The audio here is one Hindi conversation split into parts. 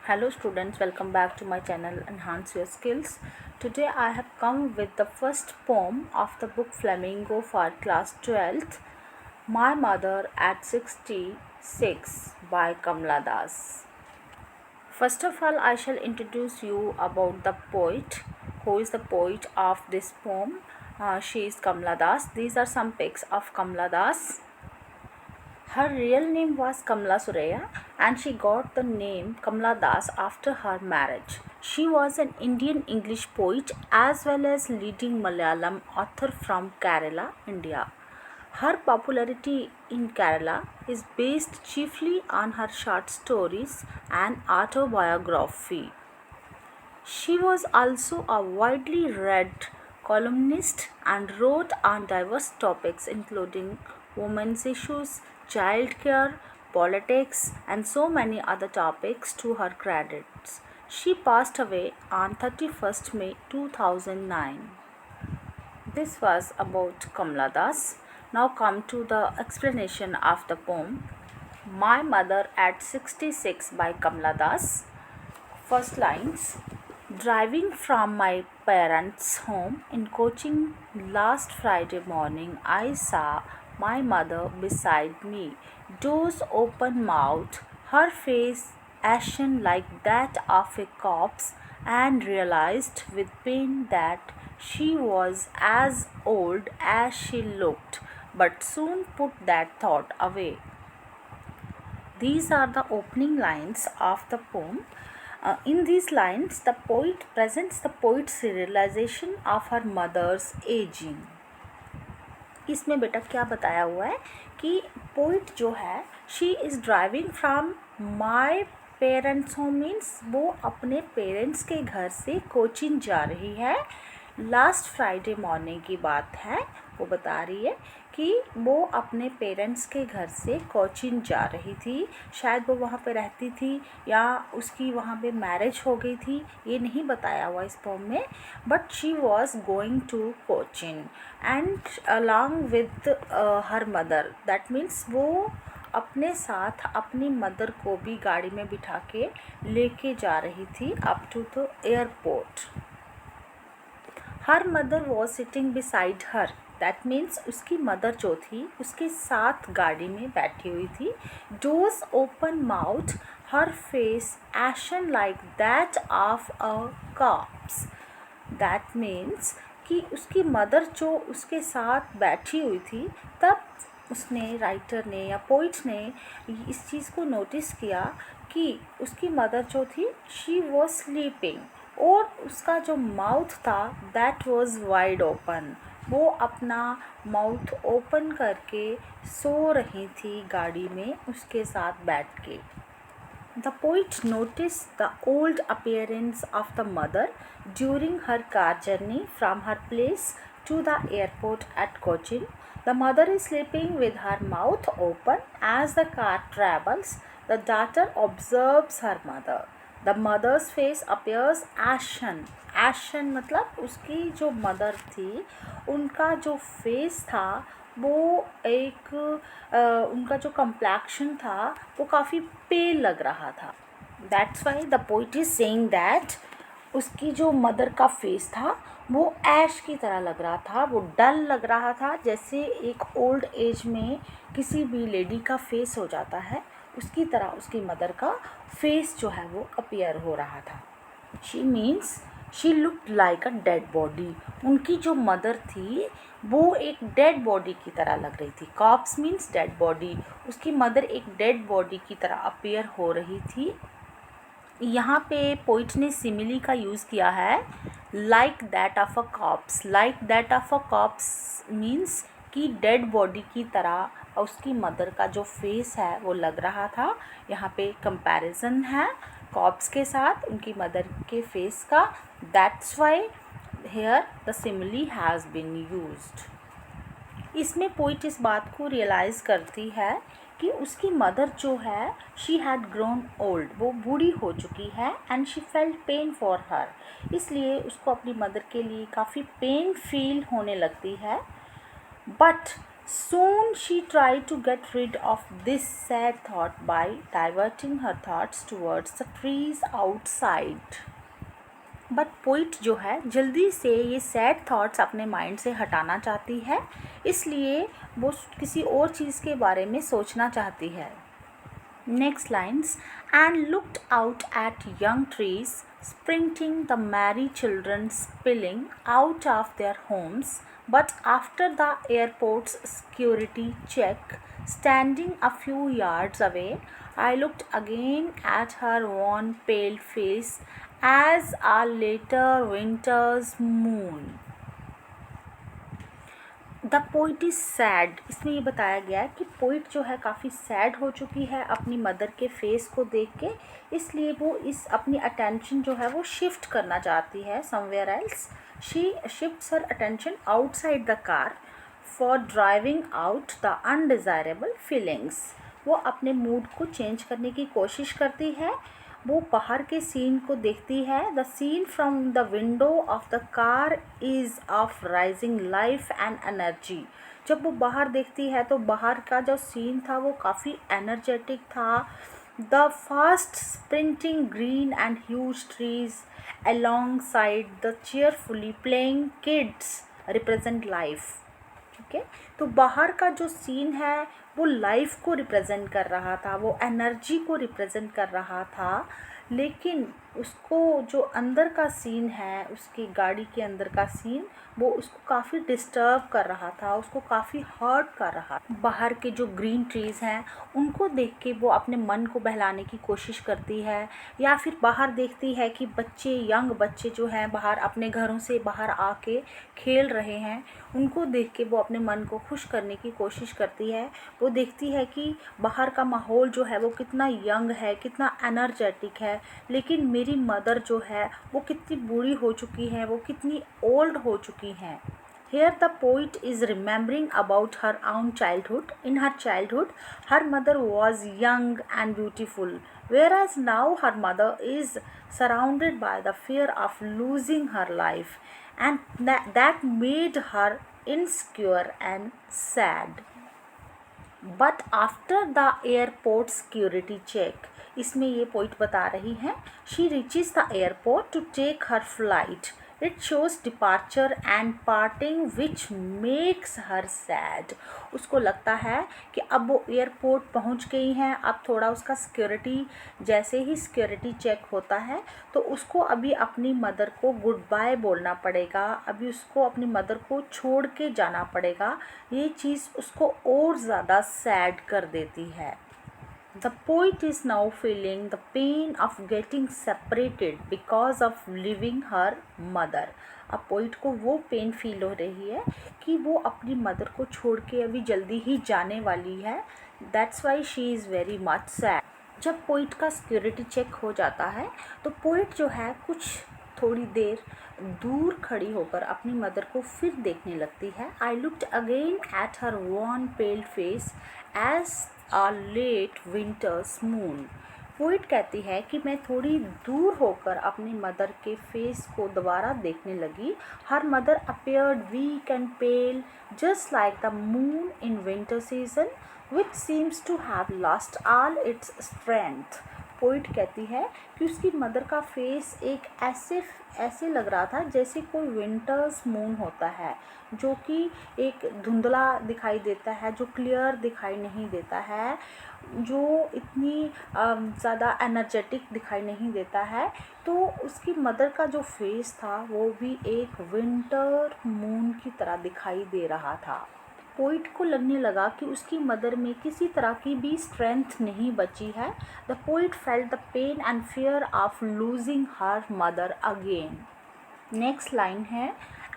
Hello students, welcome back to my channel Enhance Your Skills. Today I have come with the first poem of the book Flamingo for class 12th, My Mother at 66 by Kamla Das. First of all, I shall introduce you about the poet. Who is the poet of this poem? She is Kamla Das. These are some pics of Kamla Das. Her real name was Kamla Suraya and she got the name Kamla Das after her marriage. She was an Indian English poet as well as leading Malayalam author from Kerala, India. Her popularity in Kerala is based chiefly on her short stories and autobiography. She was also a widely read columnist and wrote on diverse topics including women's issues, childcare, politics, and so many other topics to her credits. She passed away on 31st May 2009. This was about Kamla Das. Now come to the explanation of the poem My Mother at 66 by Kamla Das. First lines. Driving from my parents' home in Cochin last Friday morning, I saw my mother beside me, doors open mouthed, her face ashen like that of a corpse, and realized with pain that she was as old as she looked, but soon put that thought away. These are the opening lines of the poem. In these lines, the poet presents the poet's realization of her mother's aging. इसमें बेटा क्या बताया हुआ है कि पोइट जो है she is driving from my parents home means वो अपने पेरेंट्स के घर से कोचिन जा रही है. लास्ट फ्राइडे मॉर्निंग की बात है. वो बता रही है कि वो अपने पेरेंट्स के घर से कोचिन जा रही थी. शायद वो वहाँ पे रहती थी या उसकी वहाँ पे मैरिज हो गई थी, ये नहीं बताया हुआ इस पोम में. But she was going to Cochin and along with her mother. That means वो अपने साथ अपनी मदर को भी गाड़ी में बिठा के लेके जा रही थी up to the airport. Her mother was sitting beside her. That means उसकी मदर जो थी उसके साथ गाड़ी में बैठी हुई थी. Doors open mouth, her face ashen like that of a corpse. That means कि उसकी मदर जो उसके साथ बैठी हुई थी, तब उसने राइटर ने या पोइट ने इस चीज़ को नोटिस किया कि उसकी मदर जो थी शी वॉज स्लीपिंग और उसका जो माउथ था दैट वॉज वाइड ओपन. वो अपना माउथ ओपन करके सो रही थी गाड़ी में उसके साथ बैठ के. The poet noticed the old appearance of the mother during her car journey from her place to the airport at Cochin. The mother is sleeping with her mouth open as the car travels. The daughter observes her mother. The mother's face appears ashen. Ashen मतलब उसकी जो मदर थी उनका जो फेस था वो एक उनका जो कम्प्लेक्शन था वो काफ़ी पेल लग रहा था. That's why the poet is saying that उसकी जो मदर का फेस था वो ऐश की तरह लग रहा था. वो डल लग रहा था जैसे एक ओल्ड एज में किसी भी लेडी का फेस हो जाता है, उसकी तरह उसकी मदर का फेस जो है वो अपीयर हो रहा था. She means she looked like a dead body. उनकी जो मदर थी वो एक डेड बॉडी की तरह लग रही थी. Corpse means dead body. उसकी मदर एक डेड बॉडी की तरह अपीयर हो रही थी. यहाँ पे पोइट ने सिमिली का यूज़ किया है like that of a cops. Like that of a cops means कि डेड बॉडी की तरह उसकी मदर का जो फेस है वो लग रहा था. यहाँ पे कंपैरिजन है कॉप्स के साथ उनकी मदर के फेस का. That's why here the simile has been used. इसमें पोइट इस बात को रियलाइज़ करती है कि उसकी मदर जो है शी हैड ग्रोन ओल्ड. वो बूढ़ी हो चुकी है and she felt pain for her. इसलिए उसको अपनी मदर के लिए काफ़ी पेन फील होने लगती है. But Soon she tried to get rid of this sad thought by diverting her thoughts towards the trees outside. But poet जो है जल्दी से ये सैड थॉट्स अपने माइंड से हटाना चाहती है, इसलिए वो किसी और चीज़ के बारे में सोचना चाहती है. Next lines, and looked out at young trees, sprinting the merry children spilling out of their homes. But after the airport's security check, standing a few yards away, I looked again at her worn, pale face as a later winter's moon. The poet is sad. इसमें ये बताया गया है कि पोइट जो है काफ़ी सैड हो चुकी है अपनी मदर के फेस को देख के, इसलिए वो इस अपनी अटेंशन जो है वो शिफ्ट करना चाहती है somewhere else. She shifts her attention outside the car for driving out the undesirable feelings. वो अपने मूड को चेंज करने की कोशिश करती है. वो बाहर के सीन को देखती है. The scene from the window of the car is of rising life and energy. जब वो बाहर देखती है तो बाहर का जो सीन था वो काफ़ी एनर्जेटिक था. The fast sprinting green and huge trees along side the cheerfully playing kids represent life. ठीक है, तो बाहर का जो सीन है वो लाइफ को रिप्रेजेंट कर रहा था, वो एनर्जी को रिप्रेजेंट कर रहा था. लेकिन उसको जो अंदर का सीन है, उसकी गाड़ी के अंदर का सीन, वो उसको काफ़ी डिस्टर्ब कर रहा था, उसको काफ़ी हर्ट कर रहा था. बाहर के जो ग्रीन ट्रीज़ हैं उनको देख के वो अपने मन को बहलाने की कोशिश करती है, या फिर बाहर देखती है कि बच्चे, यंग बच्चे जो हैं बाहर अपने घरों से बाहर आके खेल रहे हैं. उनको देख के वो अपने मन को खुश करने की कोशिश करती है. वो देखती है कि बाहर का माहौल जो है वो कितना यंग है, कितना एनर्जेटिक है, लेकिन मेरी मदर जो है वो कितनी बूढ़ी हो चुकी है, वो कितनी ओल्ड हो चुकी हैं. Here the poet is remembering about her own childhood. In her childhood, her mother was young and beautiful, whereas now her mother is surrounded by the fear of losing her life, and that made her insecure and sad. But after the airport security check, इसमें ये पॉइंट बता रही हैं, she reaches the airport to take her flight. It shows departure and parting which makes her sad. उसको लगता है कि अब वो एयरपोर्ट पहुंच गई हैं. अब थोड़ा उसका सिक्योरिटी, जैसे ही सिक्योरिटी चेक होता है तो उसको अभी अपनी मदर को गुड बाय बोलना पड़ेगा, अभी उसको अपनी मदर को छोड़ के जाना पड़ेगा. ये चीज़ उसको और ज़्यादा सैड कर देती है. The poet is now feeling the pain of getting separated because of leaving her mother. अब पोइट को वो पेन फील हो रही है कि वो अपनी मदर को छोड़ के अभी जल्दी ही जाने वाली है. That's why she is very much sad. जब पोइट का सिक्योरिटी चेक हो जाता है तो पोइट जो है कुछ थोड़ी देर दूर खड़ी होकर अपनी मदर को फिर देखने लगती है. I looked again at her worn pale face as a late winter's moon. Poet कहती है कि मैं थोड़ी दूर होकर अपनी मदर के फेस को दोबारा देखने लगी. Her mother appeared weak and pale, just like the moon in winter season, which seems to have lost all its strength. Poet कहती है कि उसकी मदर का फेस एक ऐसे लग रहा था जैसे कोई विंटर्स मून होता है, जो कि एक धुंधला दिखाई देता है, जो क्लियर दिखाई नहीं देता है, जो इतनी ज़्यादा एनर्जेटिक दिखाई नहीं देता है. तो उसकी मदर का जो फेस था वो भी एक विंटर मून की तरह दिखाई दे रहा था. पोइट को लगने लगा कि उसकी मदर में किसी तरह की भी स्ट्रेंथ नहीं बची है. The poet felt the pain and fear of losing her mother again. Next line है,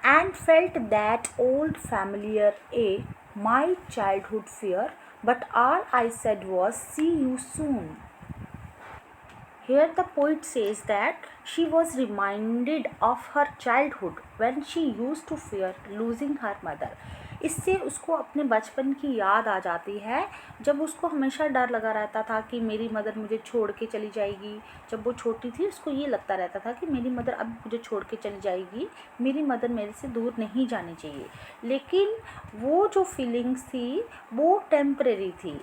and felt that old familiar a my childhood fear, but all I said was see you soon. Here the poet says that she was reminded of her childhood when she used to fear losing her mother. इससे उसको अपने बचपन की याद आ जाती है, जब उसको हमेशा डर लगा रहता था कि मेरी मदर मुझे छोड़ के चली जाएगी। जब वो छोटी थी उसको ये लगता रहता था कि मेरी मदर अब मुझे छोड़ के चली जाएगी, मेरी मदर मेरे से दूर नहीं जानी चाहिए। लेकिन वो जो फीलिंग्स थी वो टेम्परेरी थी।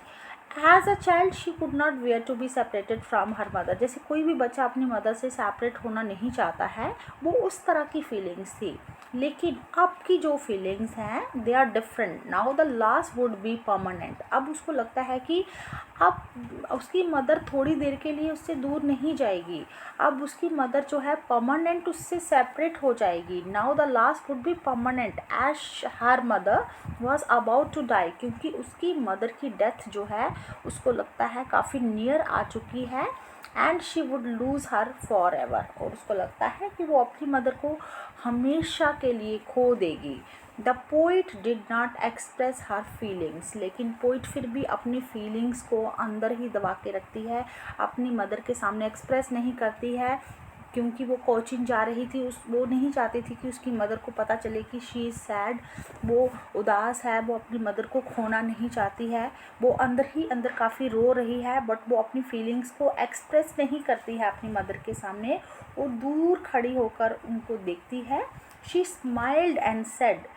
As a child she could not wear to be separated from her mother. जैसे कोई भी बच्चा अपनी मदर से सेपरेट होना नहीं चाहता है, वो उस तरह की फीलिंग्स थी। लेकिन अब की जो फीलिंग्स हैं they are different. Now the loss would be permanent. अब उसको लगता है कि अब उसकी मदर थोड़ी देर के लिए उससे दूर नहीं जाएगी, अब उसकी मदर जो है परमानेंट उससे सेपरेट हो जाएगी। Now the loss would be permanent as her mother was about to die. क्योंकि उसकी मदर की डेथ जो है उसको लगता है काफ़ी नियर आ चुकी है। And she would lose her for ever. और उसको लगता है कि वो अपनी मदर को हमेशा के लिए खो देगी। The poet did not express her feelings. लेकिन पोइट फिर भी अपनी फीलिंग्स को अंदर ही दबा के रखती है, अपनी मदर के सामने एक्सप्रेस नहीं करती है। क्योंकि वो कोचिंग जा रही थी, वो नहीं चाहती थी कि उसकी मदर को पता चले कि शी इज़ सैड, वो उदास है, वो अपनी मदर को खोना नहीं चाहती है। वो अंदर ही अंदर काफ़ी रो रही है, बट वो अपनी फीलिंग्स को एक्सप्रेस नहीं करती है अपनी मदर के सामने। वो दूर खड़ी होकर उनको देखती है। She smiled and said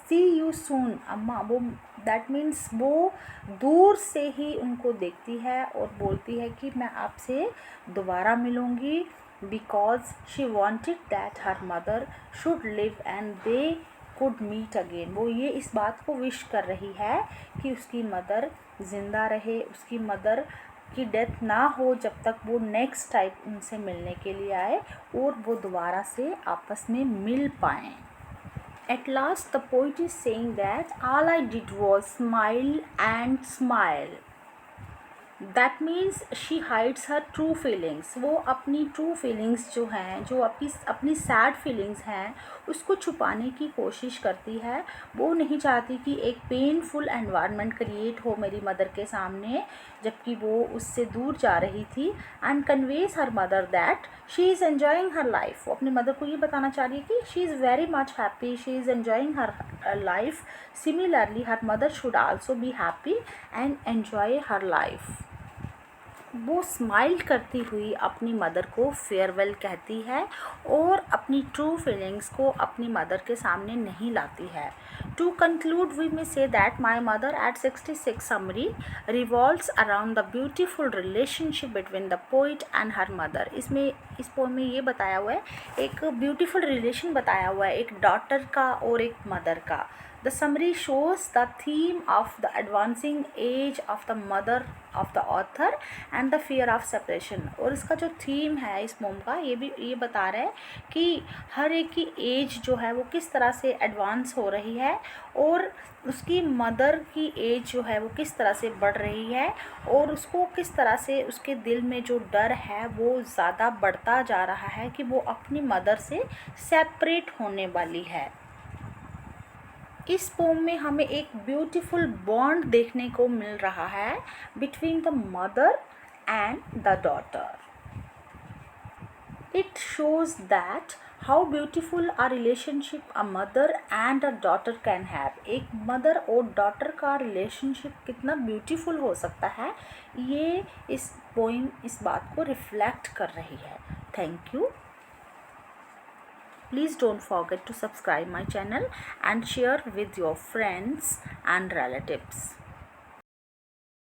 see you soon Amma. वो दैट मीन्स वो दूर से ही उनको देखती है और बोलती है कि मैं आपसे दोबारा मिलूँगी। Because she wanted that her mother should live and they could meet again. वो ये इस बात को विश कर रही है कि उसकी मदर ज़िंदा रहे, उसकी मदर की डेथ ना हो जब तक वो नेक्स्ट टाइम उनसे मिलने के लिए आए और वो दोबारा से आपस में मिल पाएँ। At last, the poet is saying that all I did was smile and smile. That means she hides her true feelings. वो अपनी ट्रू फीलिंग्स जो हैं, जो अपनी सैड फीलिंग्स हैं, उसको छुपाने की कोशिश करती है। वो नहीं चाहती कि एक पेनफुल एनवायरनमेंट क्रिएट हो मेरी मदर के सामने जबकि वो उससे दूर जा रही थी। And conveys her mother that she is enjoying her life. वो अपनी मदर को ये बताना चाह रही है कि she is very much happy, she is enjoying her life. Similarly her mother should also be happy and enjoy her life. वो स्माइल करती हुई अपनी मदर को फेयरवेल कहती है और अपनी ट्रू फीलिंग्स को अपनी मदर के सामने नहीं लाती है। To conclude we may say that my mother at 66 summary revolves around the beautiful relationship between the poet and her mother. इसमें इस पोएम में ये बताया हुआ है, एक ब्यूटीफुल रिलेशन बताया हुआ है एक डॉटर का और एक मदर का। The summary shows the theme of the advancing age of the mother of the author and the fear of separation। और इसका जो थीम है इस पोम का ये बता रहा है कि हर एक की एज जो है वो किस तरह से एडवांस हो रही है और उसकी मदर की एज जो है वो किस तरह से बढ़ रही है और उसको किस तरह से उसके दिल में जो डर है वो ज़्यादा बढ़ता जा रहा है कि वो अपनी मदर से सेपरेट होने वाली है। इस पोम में हमें एक ब्यूटीफुल बॉन्ड देखने को मिल रहा है between the mother and the daughter. It shows that how beautiful a relationship a mother and a daughter can have. एक मदर और डॉटर का रिलेशनशिप कितना ब्यूटीफुल हो सकता है, ये इस पोइम इस बात को रिफ्लेक्ट कर रही है। Thank you. Please don't forget to subscribe my channel and share with your friends and relatives.